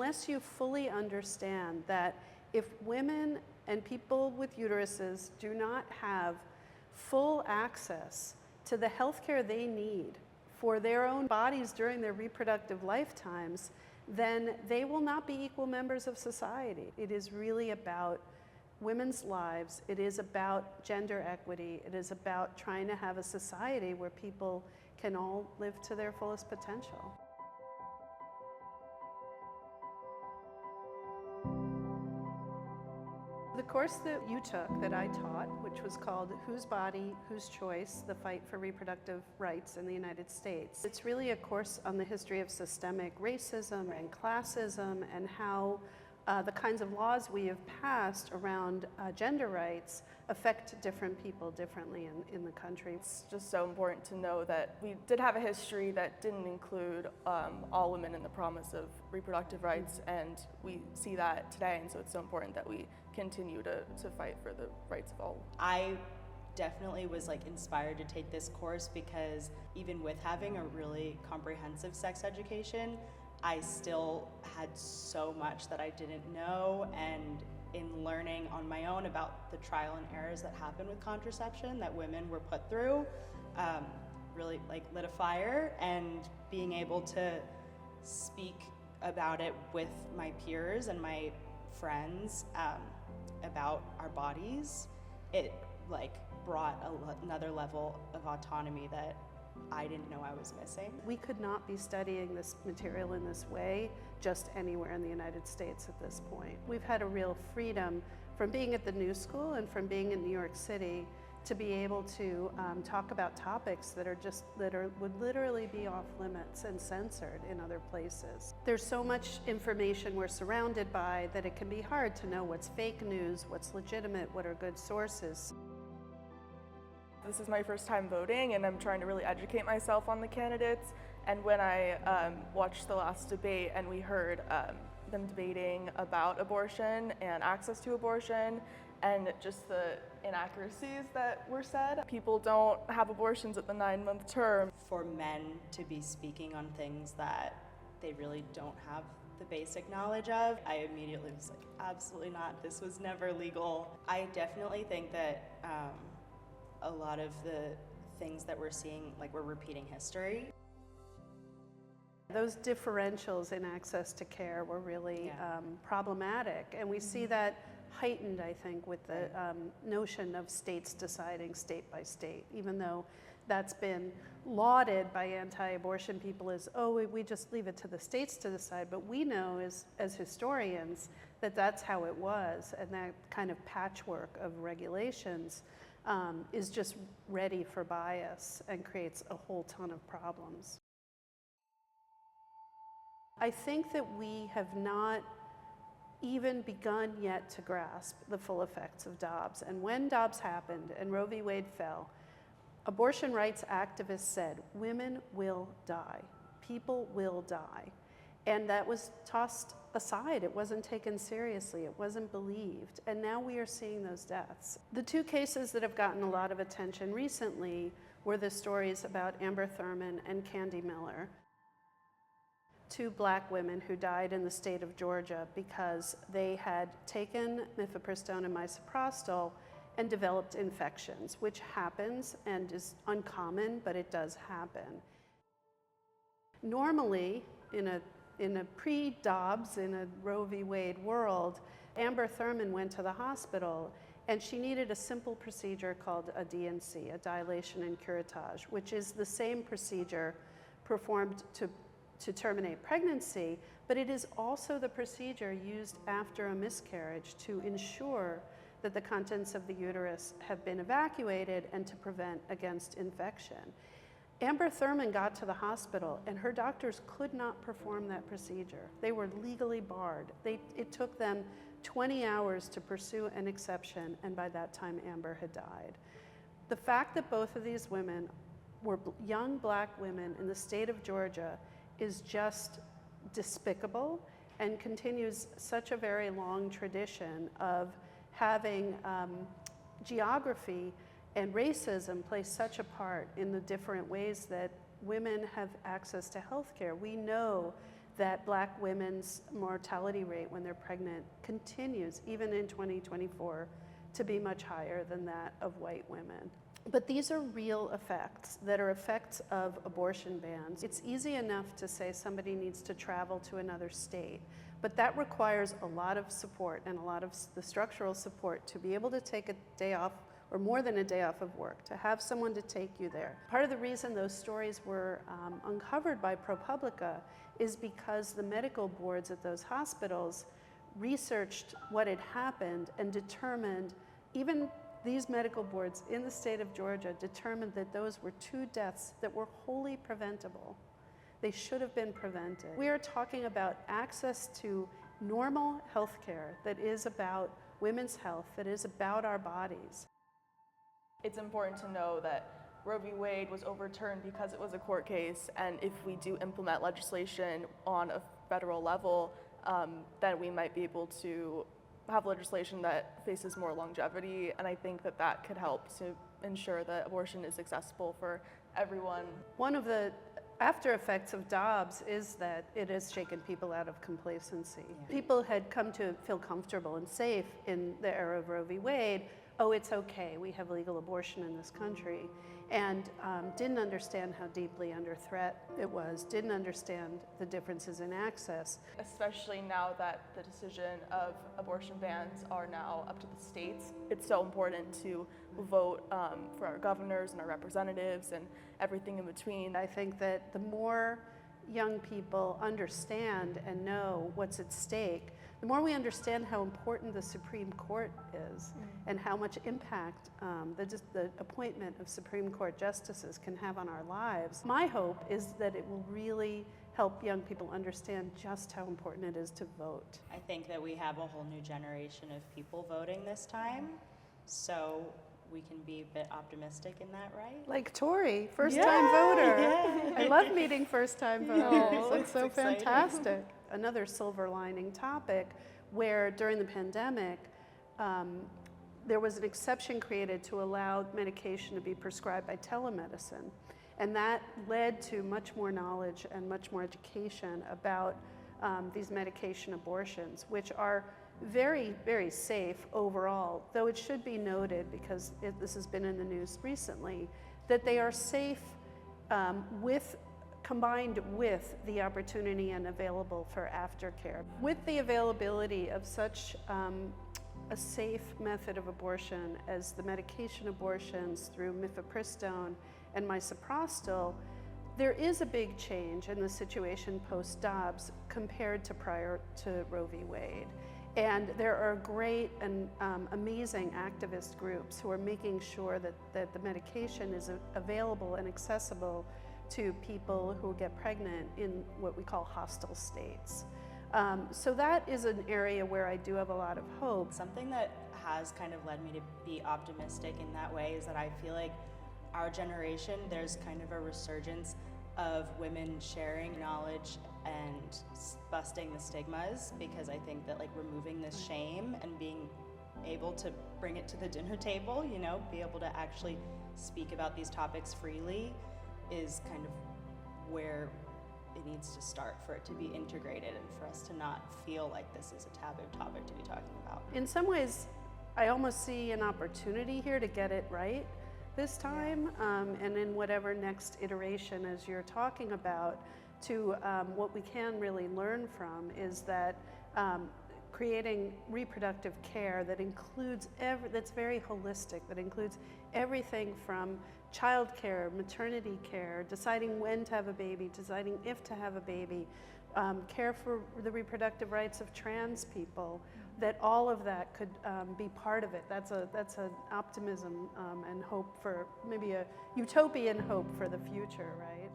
unless you fully understand that if women and people with uteruses do not have full access to the health care they need for their own bodies during their reproductive lifetimes, then they will not be equal members of society. It is really about women's lives. It is about gender equity. It is about trying to have a society where people can all live to their fullest potential. The course that you took, that I taught, which was called Whose Body, Whose Choice? The Fight for Reproductive Rights in the United States. It's really a course on the history of systemic racism and classism and how the kinds of laws we have passed around gender rights affect different people differently in the country. It's just so important to know that we did have a history that didn't include all women in the promise of reproductive rights, and we see that today, and so it's so important that we continue to fight for the rights of all. I definitely was inspired to take this course because even with having a really comprehensive sex education, I still had so much that I didn't know, and in learning on my own about the trial and errors that happen with contraception that women were put through, really lit a fire, and being able to speak about it with my peers and my friends about our bodies, it brought another level of autonomy that I didn't know I was missing. We could not be studying this material in this way just anywhere in the United States at this point. We've had a real freedom from being at the New School and from being in New York City to be able to talk about topics that would literally be off limits and censored in other places. There's so much information we're surrounded by that it can be hard to know what's fake news, what's legitimate, what are good sources. This is my first time voting, and I'm trying to really educate myself on the candidates. And when I watched the last debate and we heard them debating about abortion and access to abortion and just the inaccuracies that were said, people don't have abortions at the 9-month term. For men to be speaking on things that they really don't have the basic knowledge of, I immediately was like, absolutely not, this was never legal. I definitely think that a lot of the things that we're seeing, we're repeating history. Those differentials in access to care were really problematic, and we see that heightened, I think, with the notion of states deciding state by state, even though that's been lauded by anti-abortion people as, oh, we just leave it to the states to decide, but we know as historians that that's how it was, and that kind of patchwork of regulations is just ready for bias and creates a whole ton of problems. I think that we have not even begun yet to grasp the full effects of Dobbs. And when Dobbs happened and Roe v. Wade fell, abortion rights activists said, women will die, people will die. And that was tossed aside. It wasn't taken seriously. It wasn't believed. And now we are seeing those deaths. The two cases that have gotten a lot of attention recently were the stories about Amber Thurman and Candy Miller, two black women who died in the state of Georgia because they had taken mifepristone and misoprostol and developed infections, which happens and is uncommon, but it does happen. Normally, in a pre-Dobbs, in a Roe v. Wade world, Amber Thurman went to the hospital and she needed a simple procedure called a D&C, a dilation and curettage, which is the same procedure performed to terminate pregnancy, but it is also the procedure used after a miscarriage to ensure that the contents of the uterus have been evacuated and to prevent against infection. Amber Thurman got to the hospital and her doctors could not perform that procedure. They were legally barred. It took them 20 hours to pursue an exception, and by that time Amber had died. The fact that both of these women were young black women in the state of Georgia is just despicable and continues such a very long tradition of having geography and racism play such a part in the different ways that women have access to health care. We know that Black women's mortality rate when they're pregnant continues, even in 2024, to be much higher than that of white women. But these are real effects that are effects of abortion bans. It's easy enough to say somebody needs to travel to another state, but that requires a lot of support and a lot of the structural support to be able to take a day off or more than a day off of work, to have someone to take you there. Part of the reason those stories were uncovered by ProPublica is because the medical boards at those hospitals researched what had happened and determined, even these medical boards in the state of Georgia determined that those were 2 deaths that were wholly preventable. They should have been prevented. We are talking about access to normal health care that is about women's health, that is about our bodies. It's important to know that Roe v. Wade was overturned because it was a court case, and if we do implement legislation on a federal level, then we might be able to have legislation that faces more longevity, and I think that that could help to ensure that abortion is accessible for everyone. One of the after effects of Dobbs is that it has shaken people out of complacency. People had come to feel comfortable and safe in the era of Roe v. Wade. Oh, it's okay, we have legal abortion in this country, and didn't understand how deeply under threat it was, didn't understand the differences in access. Especially now that the decision of abortion bans are now up to the states, it's so important to vote for our governors and our representatives and everything in between. I think that the more young people understand and know what's at stake, the more we understand how important the Supreme Court is and how much impact the appointment of Supreme Court justices can have on our lives. My hope is that it will really help young people understand just how important it is to vote. I think that we have a whole new generation of people voting this time, so we can be a bit optimistic in that, right? Like Tori, first-time voter. Yeah. I love meeting first-time voters. Oh, It's so exciting. fantastic. Another silver lining topic where during the pandemic, there was an exception created to allow medication to be prescribed by telemedicine. And that led to much more knowledge and much more education about these medication abortions, which are very, very safe overall, though it should be noted, because this has been in the news recently, that they are safe combined with the opportunity and available for aftercare. With the availability of such a safe method of abortion as the medication abortions through mifepristone and misoprostol, there is a big change in the situation post-Dobbs compared to prior to Roe v. Wade. And there are great and amazing activist groups who are making sure that the medication is available and accessible to people who get pregnant in what we call hostile states. So that is an area where I do have a lot of hope. Something that has kind of led me to be optimistic in that way is that I feel like our generation, there's kind of a resurgence of women sharing knowledge and busting the stigmas, because I think that like removing this shame and being able to bring it to the dinner table, you know, be able to actually speak about these topics freely is kind of where it needs to start for it to be integrated and for us to not feel like this is a taboo topic to be talking about. In some ways, I almost see an opportunity here to get it right this time, and in whatever next iteration, as you're talking about, to what we can really learn from is that creating reproductive care that includes that's very holistic, that includes everything from child care, maternity care, deciding when to have a baby, deciding if to have a baby, care for the reproductive rights of trans people, that all of that could be part of it. That's an optimism and hope for maybe a utopian hope for the future, right?